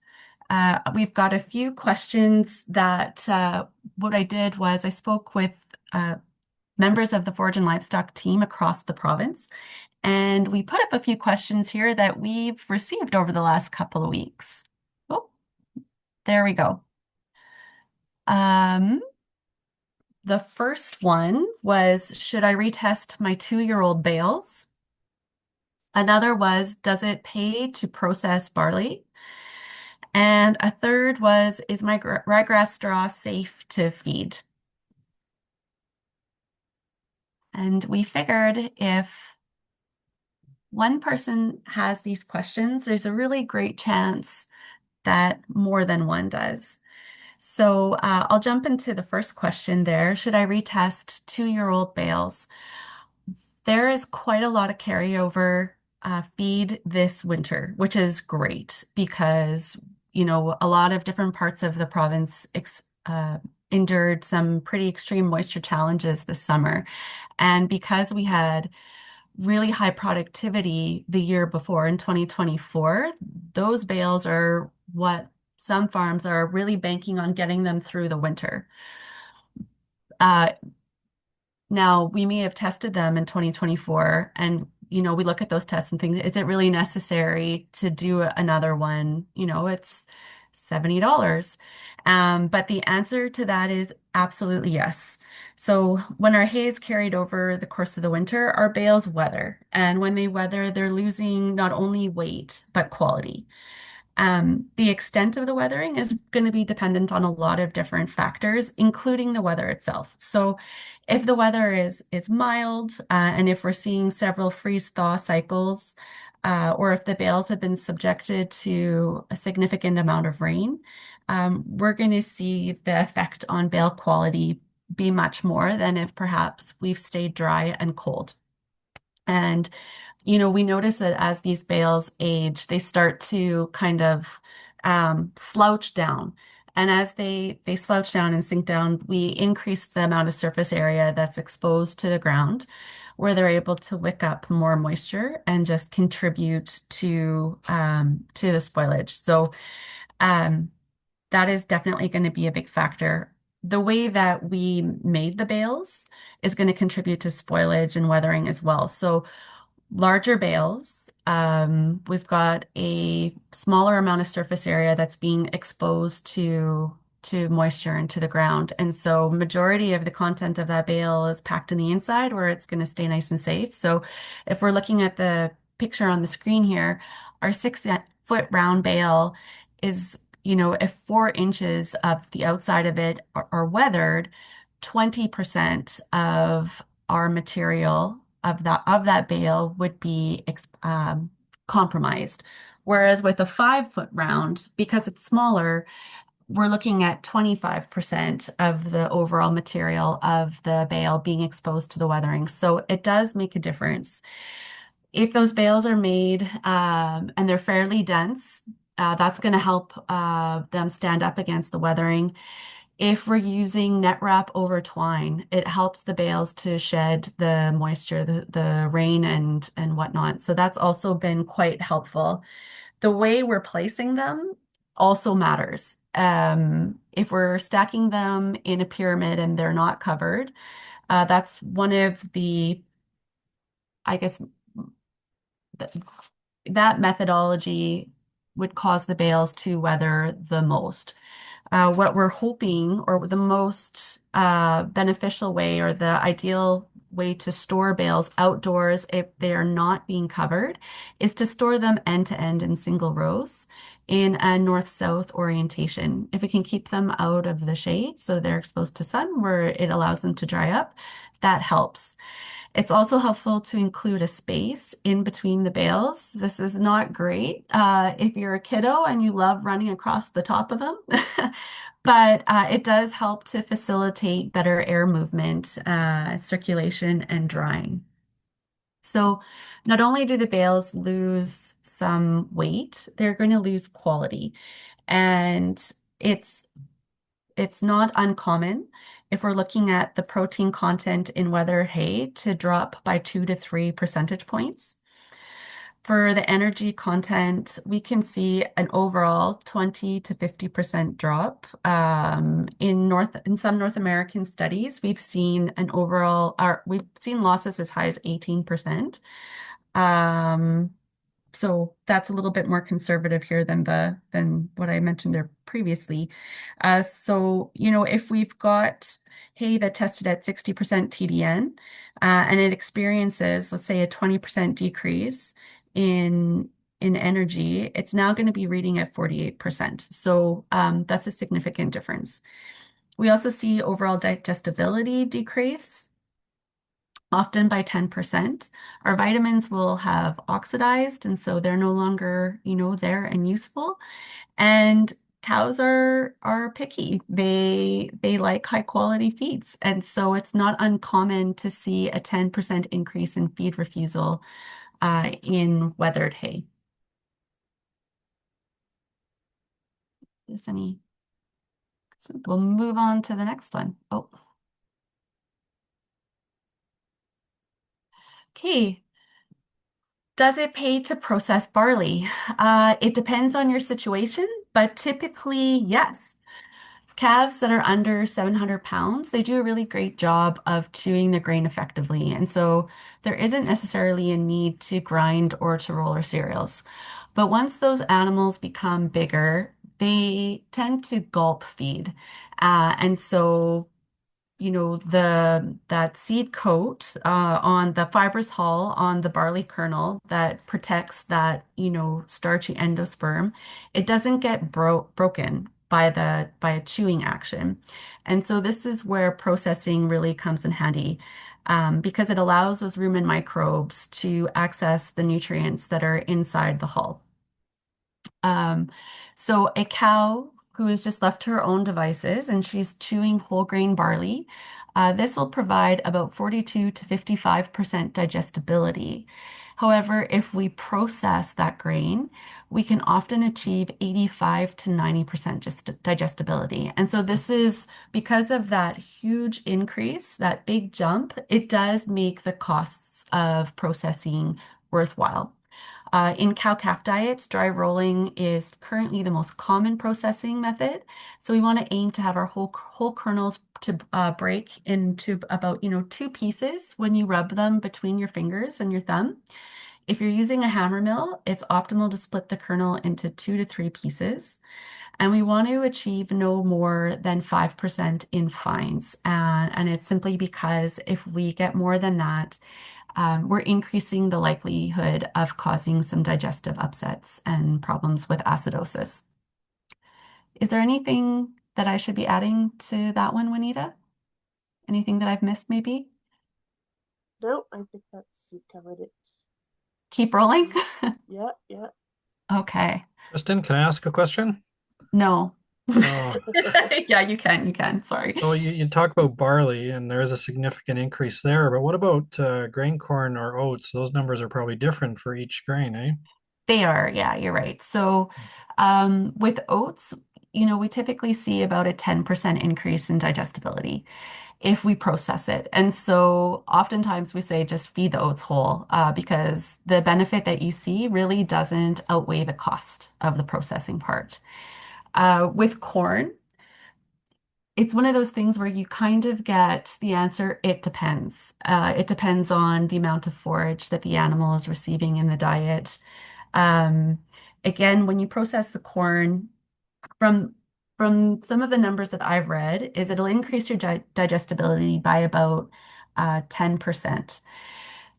we've got a few questions that what I did was I spoke with members of the Forage and Livestock team across the province, and we put up a few questions here that we've received over the last couple of weeks. Oh, There we go. Um, the first one was, should I retest my 2-year-old bales? Another was, does it pay to process barley? And a third was, is my ryegrass straw safe to feed? And we figured if one person has these questions, there's a really great chance that more than one does. So I'll jump into the first question there. Should I retest 2-year-old bales? There is quite a lot of carryover feed this winter, which is great because, a lot of different parts of the province endured some pretty extreme moisture challenges this summer. And because we had really high productivity the year before in 2024, those bales are what some farms are really banking on getting them through the winter. Uh, Now, we may have tested them in 2024, and we look at those tests and think, is it really necessary to do another one? It's $70. But the answer to that is absolutely yes. So when our hay is carried over the course of the winter, our bales weather. And when they weather, they're losing not only weight, but quality. The extent of the weathering is going to be dependent on a lot of different factors, including the weather itself. So if the weather is mild, and if we're seeing several freeze-thaw cycles, or if the bales have been subjected to a significant amount of rain, we're going to see the effect on bale quality be much more than if perhaps we've stayed dry and cold. And we notice that as these bales age, they start to kind of slouch down. And as they slouch down and sink down, we increase the amount of surface area that's exposed to the ground, where they're able to wick up more moisture and just contribute to the spoilage. So um, that is definitely going to be a big factor. The way that we made the bales is going to contribute to spoilage and weathering as well. So larger bales. We've got a smaller amount of surface area that's being exposed to moisture into the ground. And so majority of the content of that bale is packed in the inside where it's going to stay nice and safe. So if we're looking at the picture on the screen here, our 6-foot round bale is, if 4 inches of the outside of it are weathered, 20% of our material of that bale would be compromised. Whereas with a 5-foot round, because it's smaller, we're looking at 25% of the overall material of the bale being exposed to the weathering. So it does make a difference. If those bales are made and they're fairly dense, that's going to help them stand up against the weathering. If we're using net wrap over twine, it helps the bales to shed the moisture, the rain and whatnot. So that's also been quite helpful. The way we're placing them also matters. If we're stacking them in a pyramid and they're not covered, that's one of the, I guess, th that methodology would cause the bales to weather the most. What we're hoping, or the most beneficial way, or the ideal way to store bales outdoors if they are not being covered, is to store them end to end in single rows in a north-south orientation. If we can keep them out of the shade so they're exposed to sun where it allows them to dry up, that helps. It's also helpful to include a space in between the bales. This is not great if you're a kiddo and you love running across the top of them, but it does help to facilitate better air movement, circulation, and drying. So not only do the bales lose some weight, they're going to lose quality. And it's it's not uncommon if we're looking at the protein content in weather hay to drop by 2 to 3 percentage points. For the energy content, we can see an overall 20 to 50% drop. In some North American studies, we've seen losses as high as 18%. So that's a little bit more conservative here than what I mentioned there previously. So, if we've got hay that tested at 60% TDN, and it experiences, let's say, a 20% decrease in energy, it's now going to be reading at 48%. So that's a significant difference. We also see overall digestibility decrease, often by 10%. Our vitamins will have oxidized, and so they're no longer, there and useful. And cows are picky. They like high quality feeds. And so it's not uncommon to see a 10% increase in feed refusal in weathered hay. There's any, so we'll move on to the next one. Oh, okay. Does it pay to process barley? It depends on your situation, but typically, yes. Calves that are under 700 pounds, they do a really great job of chewing the grain effectively. And so there isn't necessarily a need to grind or to roll our cereals. But once those animals become bigger, they tend to gulp feed. And so that seed coat on the fibrous hull on the barley kernel that protects that starchy endosperm, it doesn't get broken by a chewing action. And so this is where processing really comes in handy, because it allows those rumen microbes to access the nutrients that are inside the hull. Um, so a cow who has just left to her own devices and she's chewing whole grain barley, this will provide about 42 to 55% digestibility. However, if we process that grain, we can often achieve 85 to 90% just digestibility. And so this is because of that huge increase, that big jump, it does make the costs of processing worthwhile. In cow-calf diets, dry rolling is currently the most common processing method. So we want to aim to have our whole kernels to break into about, two pieces when you rub them between your fingers and your thumb. If you're using a hammer mill, it's optimal to split the kernel into 2 to 3 pieces. And we want to achieve no more than 5% in fines. And it's simply because if we get more than that, we're increasing the likelihood of causing some digestive upsets and problems with acidosis. Is there anything that I should be adding to that one, Juanita? Anything that I've missed, maybe? No, I think you've covered it. Keep rolling? Yeah, yeah. Okay. Kristen, can I ask a question? No. Oh, Yeah, you can. Sorry. so you talk about barley, and there is a significant increase there, but what about grain corn or oats? Those numbers are probably different for each grain, eh? They are, yeah, you're right. So with oats, we typically see about a 10% increase in digestibility if we process it. And so oftentimes we say just feed the oats whole, because the benefit that you see really doesn't outweigh the cost of the processing part. With corn, it's one of those things where you kind of get the answer, it depends. It depends on the amount of forage that the animal is receiving in the diet. Um, Again, when you process the corn, from some of the numbers that I've read, is it'll increase your digestibility by about 10%.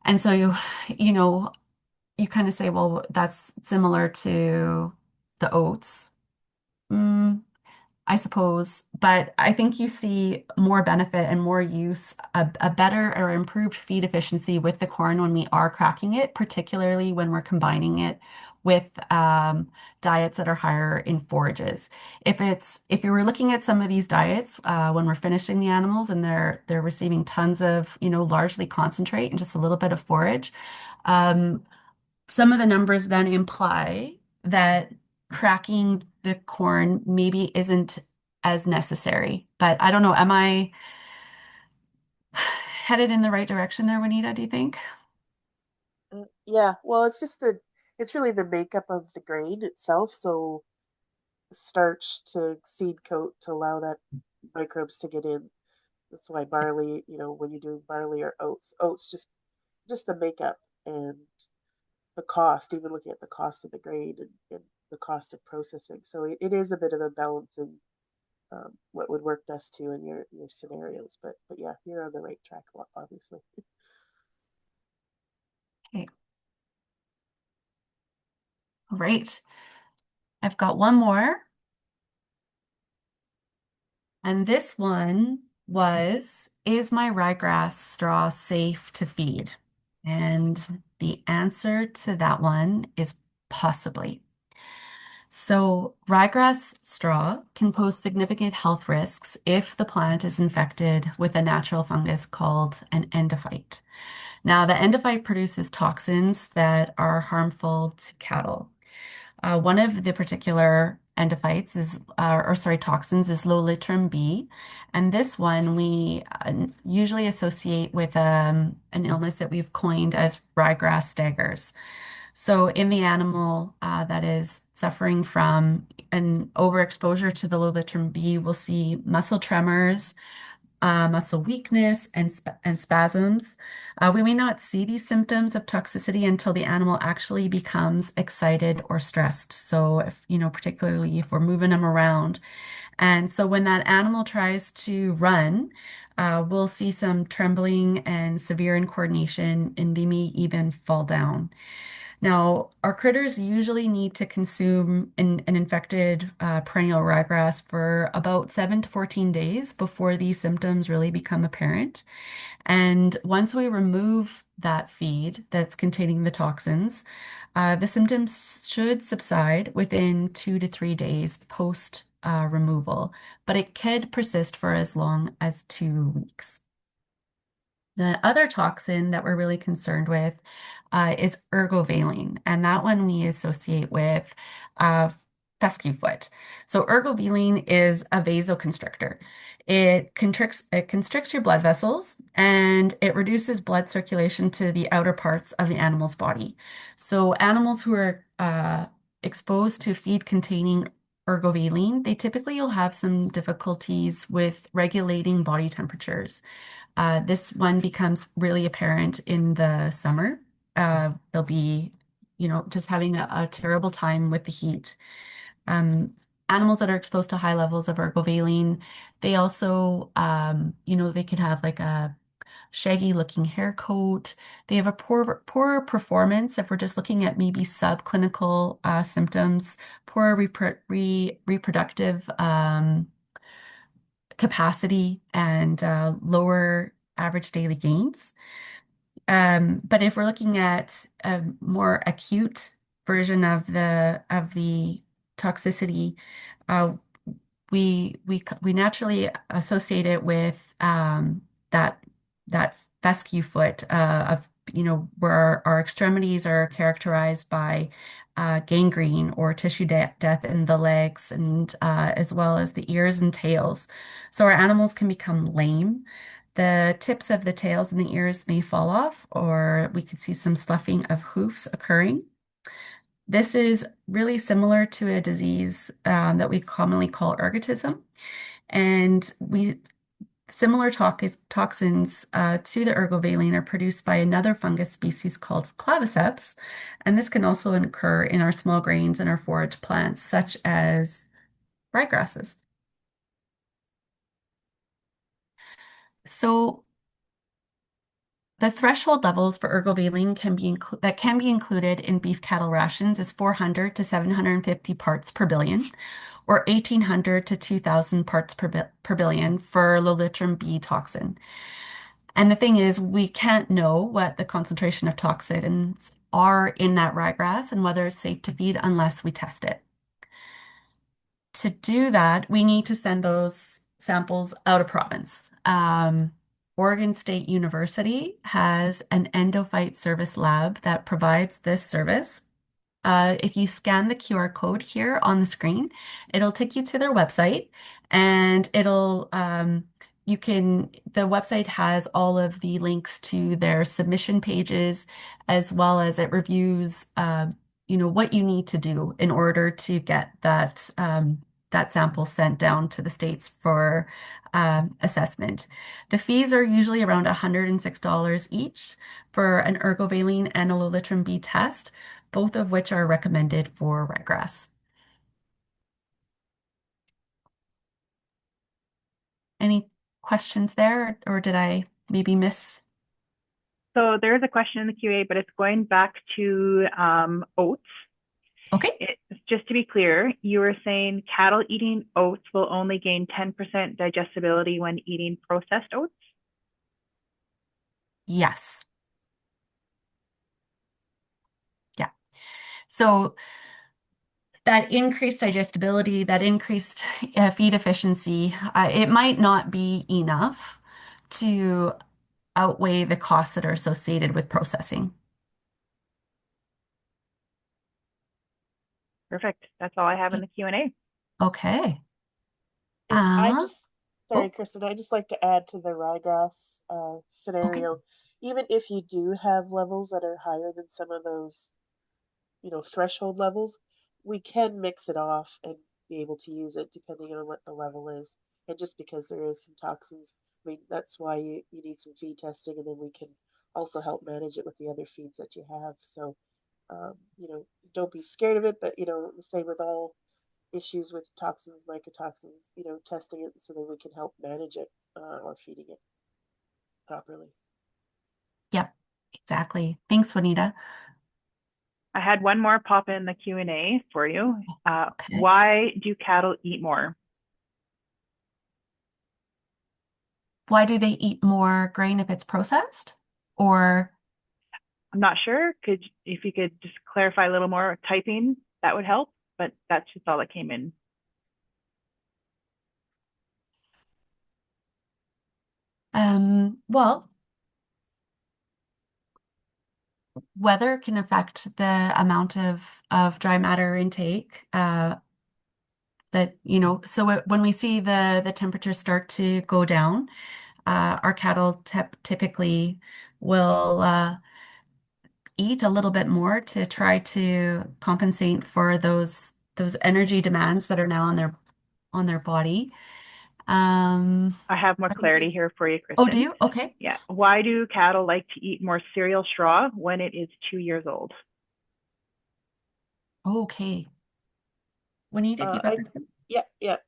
And so you kind of say, well, that's similar to the oats. Mm, I suppose, but I think you see more benefit and more use, a better or improved feed efficiency with the corn when we are cracking it, particularly when we're combining it with diets that are higher in forages. If you were looking at some of these diets when we're finishing the animals and they're receiving tons of, largely concentrate and just a little bit of forage, um, some of the numbers then imply that cracking the corn maybe isn't as necessary. But I don't know, am I headed in the right direction there, Juanita, do you think? Yeah, well, it's really the makeup of the grain itself. So starch to seed coat to allow that microbes to get in. That's why barley, when you do barley or oats just the makeup and the cost, even looking at the cost of the grain and the cost of processing. So it is a bit of a balancing what would work best too in your scenarios. But yeah, you're on the right track, obviously. Okay. All right. I've got one more. And this one was, is my ryegrass straw safe to feed? And the answer to that one is possibly. So, ryegrass straw can pose significant health risks if the plant is infected with a natural fungus called an endophyte. Now, the endophyte produces toxins that are harmful to cattle. One of the particular endophytes is, or sorry, toxins is Lolitrum B. And this one we usually associate with an illness that we've coined as ryegrass staggers. So in the animal that is suffering from an overexposure to the Lolitrum B, we'll see muscle tremors, muscle weakness, and spasms. We may not see these symptoms of toxicity until the animal actually becomes excited or stressed. So if, particularly if we're moving them around. And so when that animal tries to run, we'll see some trembling and severe incoordination, and they may even fall down. Now, our critters usually need to consume an infected perennial ryegrass for about 7 to 14 days before these symptoms really become apparent. And once we remove that feed that's containing the toxins, the symptoms should subside within 2 to 3 days post removal, but it could persist for as long as 2 weeks. The other toxin that we're really concerned with is ergovaline, and that one we associate with uh, fescue foot. So ergovaline is a vasoconstrictor. It constricts your blood vessels and it reduces blood circulation to the outer parts of the animal's body. So animals who are exposed to feed containing ergovaline, they typically will have some difficulties with regulating body temperatures. This one becomes really apparent in the summer. They'll be, just having a terrible time with the heat. Um, Animals that are exposed to high levels of ergovaline, they also, they could have like a shaggy looking hair coat. They have a poor performance if we're just looking at maybe subclinical symptoms, poor reproductive capacity, and lower average daily gains. But if we're looking at a more acute version of the toxicity, uh, we naturally associate it with that that fescue foot of where our extremities are characterized by gangrene or tissue death in the legs and as well as the ears and tails. So our animals can become lame. The tips of the tails and the ears may fall off, or we could see some sloughing of hoofs occurring. This is really similar to a disease that we commonly call ergotism. And similar toxins to the ergovaline are produced by another fungus species called claviceps. And this can also occur in our small grains and our forage plants, such as ryegrasses. So the threshold levels for ergovaline that can be included in beef cattle rations is 400 to 750 parts per billion, or 1,800 to 2,000 parts per billion for Lolitrum B toxin. And the thing is, we can't know what the concentration of toxins are in that ryegrass and whether it's safe to feed unless we test it. To do that, we need to send those samples out of province. Oregon State University has an endophyte service lab that provides this service. If you scan the QR code here on the screen, it'll take you to their website and the website has all of the links to their submission pages as well as it reviews, what you need to do in order to get that sample sent down to the States for assessment. The fees are usually around $106 each for an ergovaline and a Lolitrum B test, both of which are recommended for ryegrass. any questions there, or did I maybe miss? So there is a question in the QA, but it's going back to oats. Okay. Just to be clear, you were saying cattle eating oats will only gain 10% digestibility when eating processed oats? Yes. Yeah. So that increased digestibility, that increased feed efficiency, it might not be enough to outweigh the costs that are associated with processing. Perfect. That's all I have in Okay. the Q&A. Okay. And I Uh, just, sorry, oh, Kristen, I just like to add to the ryegrass okay. scenario. Even if you do have levels that are higher than some of those, threshold levels, we can mix it off and be able to use it depending on what the level is. And just because there is some toxins, I mean, that's why you need some feed testing, and then we can also help manage it with the other feeds that you have. So, don't be scared of it, but, the same with all issues with toxins, mycotoxins, testing it so that we can help manage it or feeding it properly. Yep, exactly. Thanks, Juanita. I had one more pop in the Q&A for you. Okay. Why do cattle eat more? Why do they eat more grain if it's processed? Or, I'm not sure. If you could just clarify a little more typing, that would help. But that's just all that came in. well, weather can affect the amount of dry matter intake. So when we see the temperatures start to go down, our cattle typically will eat a little bit more to try to compensate for those energy demands that are now on their body. Um, I have more I think clarity here for you, oh, do Kristen. you? Okay. Yeah. Why do cattle like to eat more cereal straw when it is 2 years old? Okay. Juanita, do you got I this? Yeah, yeah.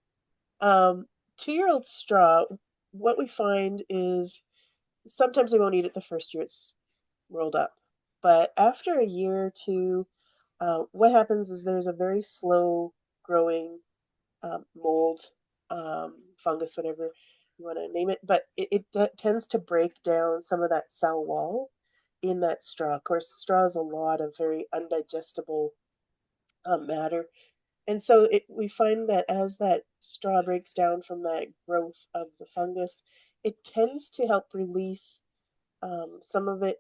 Um, 2-year-old straw. What we find is sometimes they won't eat it the first year it's rolled up, but after a year or two, what happens is there's a very slow growing mold, fungus, whatever you want to name it, but it tends to break down some of that cell wall in that straw. Of course, straw is a lot of very undigestible matter. And so we find that as that straw breaks down from that growth of the fungus, it tends to help release some of it.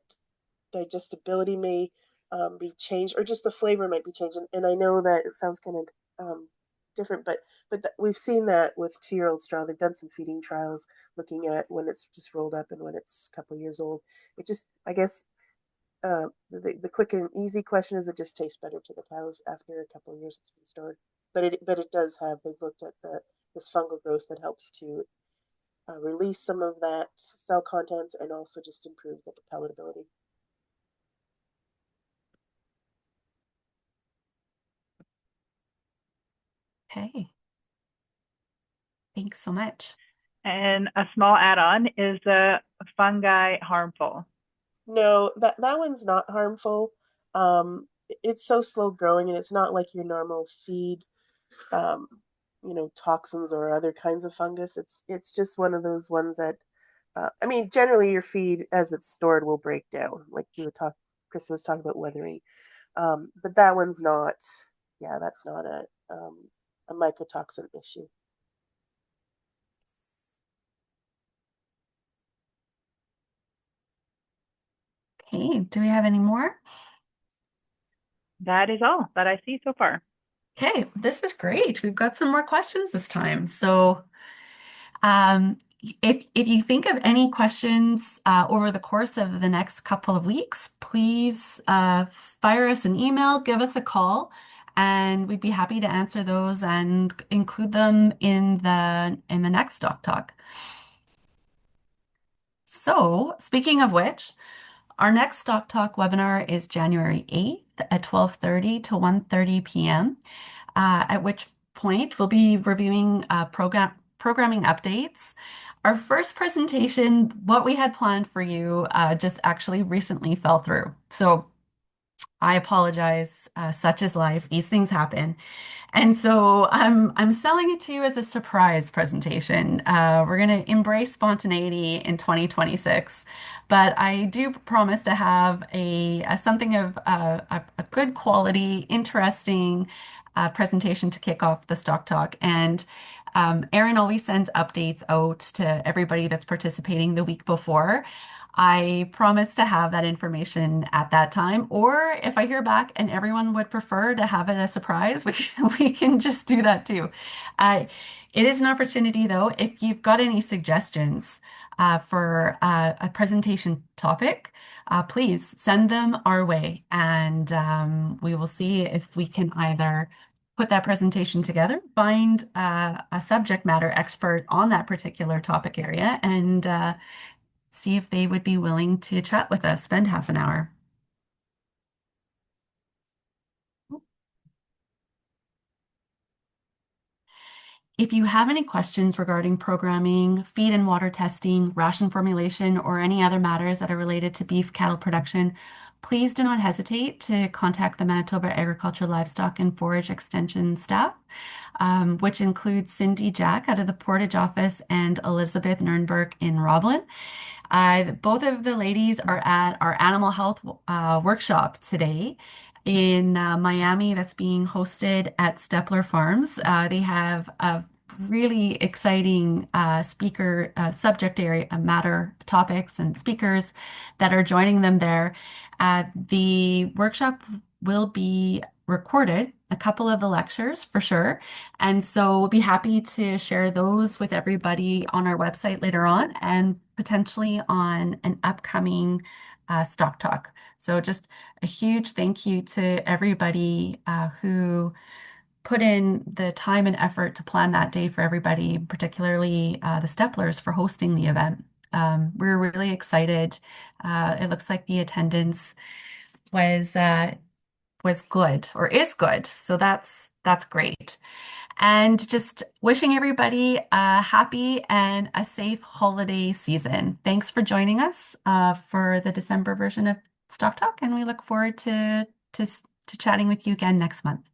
Digestibility may be changed, or just the flavor might be changed. And I know that it sounds kind of different, but we've seen that with 2-year-old straw. They've done some feeding trials looking at when it's just rolled up and when it's a couple of years old. It just, I guess, the quick and easy question is it just tastes better to the cows after a couple of years it's been stored. But it does have. They've looked at this fungal growth that helps to release some of that cell contents and also just improve the palatability. Okay. Thanks so much. And a small add-on, is the fungi harmful? No, that one's not harmful. It's so slow growing, and it's not like your normal feed, um, toxins or other kinds of fungus. It's just one of those ones that, I mean, generally your feed as it's stored will break down, like Chris was talking about weathering. But that one's not. Yeah, that's not a mycotoxin issue. Okay. Do we have any more? That is all that I see so far. Okay, this is great. We've got some more questions this time. So, if you think of any questions over the course of the next couple of weeks, please fire us an email, give us a call, and we'd be happy to answer those and include them in the next Stock Talk. So, speaking of which, our next Stock Talk webinar is January 8th at 12:30 to 1:30 p.m. At which point we'll be reviewing programming updates our first presentation, what we had planned for you, just actually recently fell through. So I apologize. Such is life. These things happen. And so I'm selling it to you as a surprise presentation. We're going to embrace spontaneity in 2026, but I do promise to have a something of a good quality, interesting presentation to kick off the Stock Talk. And Erin always sends updates out to everybody that's participating the week before. I promise to have that information at that time. Or if I hear back and everyone would prefer to have it a surprise, we can just do that too. Uh, it is an opportunity, though, if you've got any suggestions for a presentation topic, please send them our way, and we will see if we can either put that presentation together, find a subject matter expert on that particular topic area, and see if they would be willing to chat with us, spend half an hour. If you have any questions regarding programming, feed and water testing, ration formulation, or any other matters that are related to beef cattle production, please do not hesitate to contact the Manitoba Agriculture, Livestock, and Forage Extension staff, which includes Cindy Jack out of the Portage office and Elizabeth Nurnberg in Roblin. Both of the ladies are at our animal health workshop today in Miami that's being hosted at Stepler Farms. They have a really exciting speaker subject area matter topics and speakers that are joining them there. The workshop will be recorded, a couple of the lectures for sure. And so we'll be happy to share those with everybody on our website later on and potentially on an upcoming Stock Talk. So just a huge thank you to everybody who put in the time and effort to plan that day for everybody, particularly the Steplers for hosting the event. We're really excited. It looks like the attendance was was good or is good, so that's great. And just wishing everybody a happy and a safe holiday season. Thanks for joining us for the December version of Stock Talk, and we look forward to chatting with you again next month.